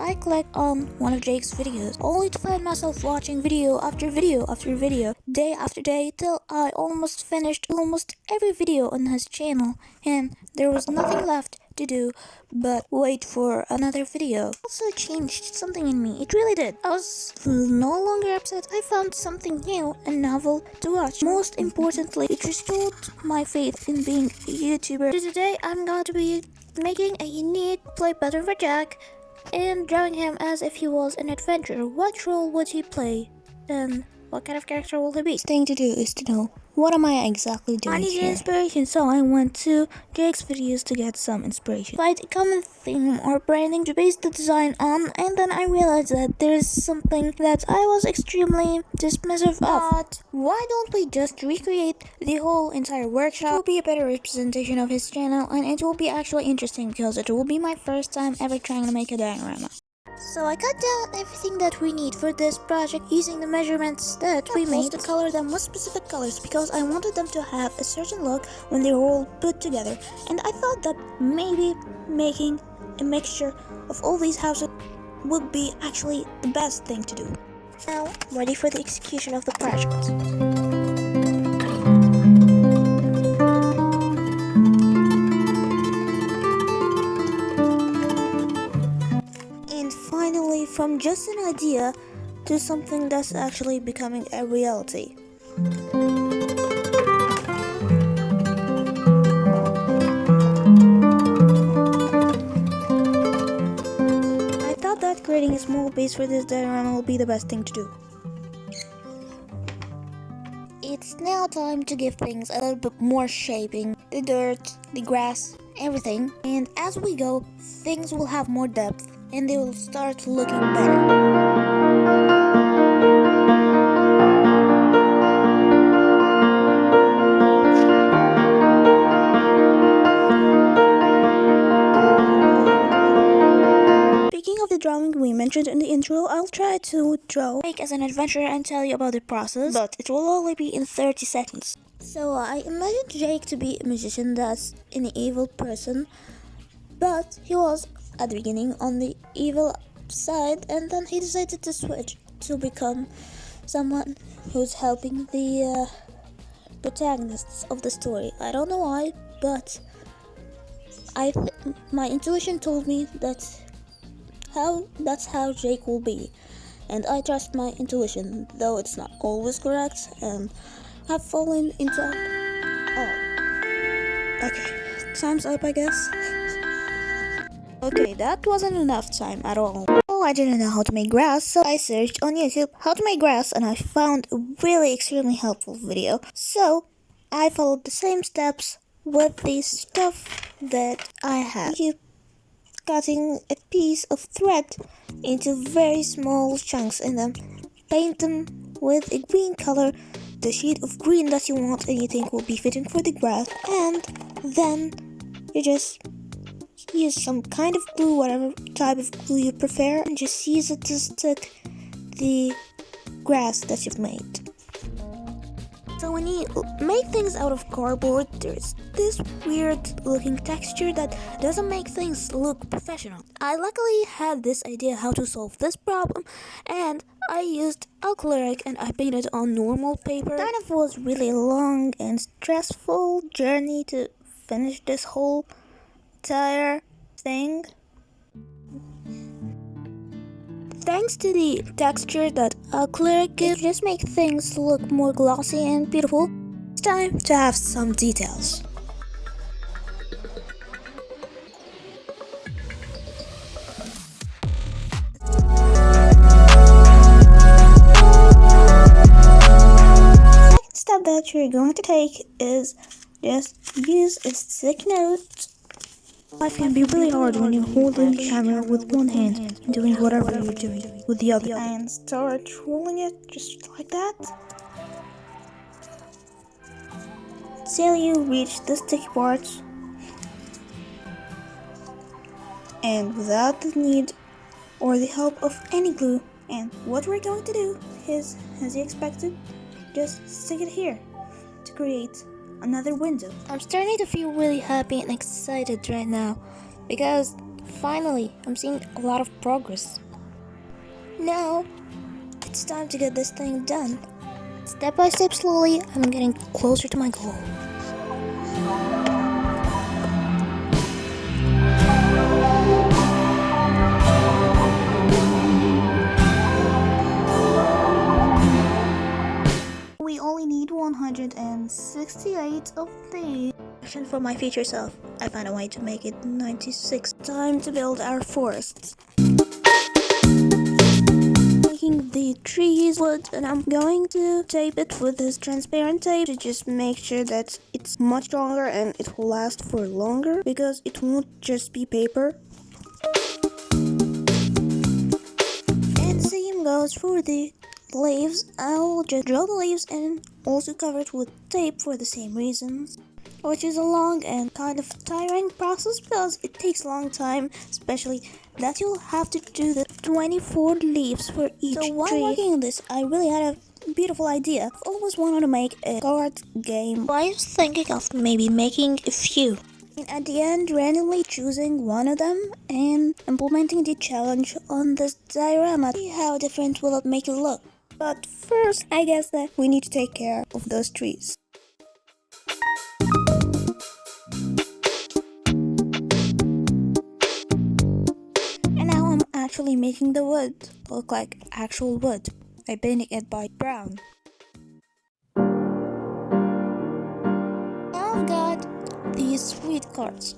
I clicked on one of Jake's videos, only to find myself watching video after video after video, day after day, till I almost finished almost every video on his channel, and there was nothing left to do but wait for another video. It also changed something in me, it really did. I was no longer upset. I found something new and novel to watch. Most importantly, it restored my faith in being a YouTuber. Today I'm going to be making a unique play pattern for Jack and drawing him as if he was an adventurer. What role would he play and what kind of character will he be? The thing to do is to know, what am I exactly doing here? I needed inspiration, so I went to Jake's videos to get some inspiration. Find a common theme or branding to base the design on, and then I realized that there is something that I was extremely dismissive of. But why don't we just recreate the whole entire workshop? It will be a better representation of his channel, and it will be actually interesting because it will be my first time ever trying to make a diorama. So I cut down everything that we need for this project using the measurements that we made to color them with specific colors because I wanted them to have a certain look when they're all put together, and I thought that maybe making a mixture of all these houses would be actually the best thing to do. Now, ready for the execution of the project. Finally, from just an idea to something that's actually becoming a reality. I thought that creating a small base for this diorama will be the best thing to do. It's now time to give things a little bit more shaping. The dirt, the grass, everything. And as we go, things will have more depth and they will start looking better. Speaking of the drawing we mentioned in the intro, I'll try to draw Jake as an adventurer and tell you about the process, but it will only be in 30 seconds. So I imagined Jake to be a magician that's an evil person, but he was at the beginning on the evil side, and then he decided to switch to become someone who's helping the protagonists of the story. I don't know why, but my intuition told me that's how Jake will be, and I trust my intuition, though it's not always correct, and I've fallen into okay, time's up, I guess. Okay, that wasn't enough time at all. Oh, I didn't know how to make grass, so I searched on YouTube how to make grass, and I found a really extremely helpful video. So I followed the same steps with the stuff that I had. Keep cutting a piece of thread into very small chunks and then paint them with a green color, the shade of green that you want and you think will be fitting for the grass, and then you just use some kind of glue, whatever type of glue you prefer, and just use it to stick the grass that you've made. So when you make things out of cardboard, there's this weird looking texture that doesn't make things look professional. I luckily had this idea how to solve this problem, and I used acrylic and I painted on normal paper. Kind of was really long and stressful journey to finish this whole entire thing. Thanks to the texture that acrylic gives, just make things look more glossy and beautiful. It's time to have some details. The second step that you're going to take is just use a stick note. Life can be really hard when you're holding the camera with one hand and doing whatever you're doing with the other. And start rolling it just like that till you reach the sticky part. And without the need or the help of any glue. And what we're going to do is, as you expected, just stick it here to create another window. I'm starting to feel really happy and excited right now because Finally, I'm seeing a lot of progress. Now, it's time to get this thing done. Step by step, slowly, I'm getting closer to my goal. We only need 168 of these. For my future self, I found a way to make it 96. Time to build our forests. Making the trees wood, and I'm going to tape it with this transparent tape to just make sure that it's much stronger and it will last for longer, because it won't just be paper. And same goes for the leaves. I'll just draw the leaves and also cover it with tape for the same reasons, which is a long and kind of tiring process because it takes a long time, especially that you'll have to do the 24 leaves for each tree. So while working on this, I really had a beautiful idea. I've always wanted to make a card game. I was thinking of maybe making a few, and at the end randomly choosing one of them and implementing the challenge on this diorama. See how different will it make it look. But first, I guess that we need to take care of those trees. Actually making the wood look like actual wood by painting it by brown. Now I've got these sweet cards.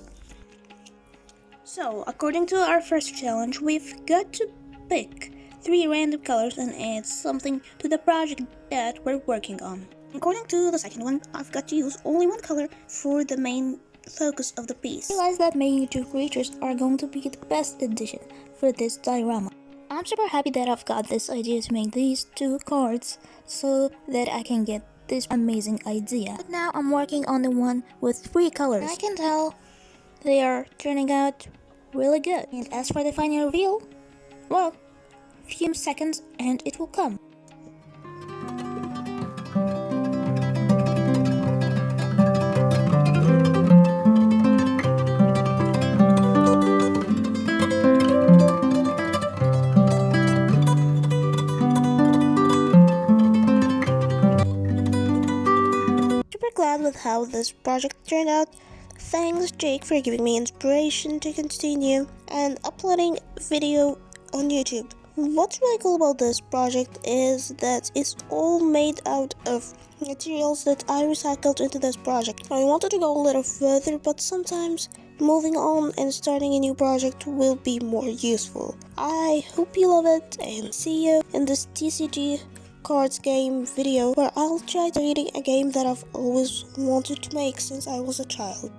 So according to our first challenge, we've got to pick 3 random colors and add something to the project that we're working on. According to the second one, I've got to use only one color for the main focus of the piece. I realize that making 2 creatures are going to be the best addition for this diorama. I'm super happy that I've got this idea to make these 2 cards so that I can get this amazing idea. But now I'm working on the one with 3 colors. I can tell they are turning out really good. And as for the final reveal, well, a few seconds and it will come. Glad with how this project turned out. Thanks Jake for giving me inspiration to continue and uploading video on YouTube. What's really cool about this project is that it's all made out of materials that I recycled into this project. I wanted to go a little further, but sometimes moving on and starting a new project will be more useful. I hope you love it and see you in this TCG cards game video where I'll try creating a game that I've always wanted to make since I was a child.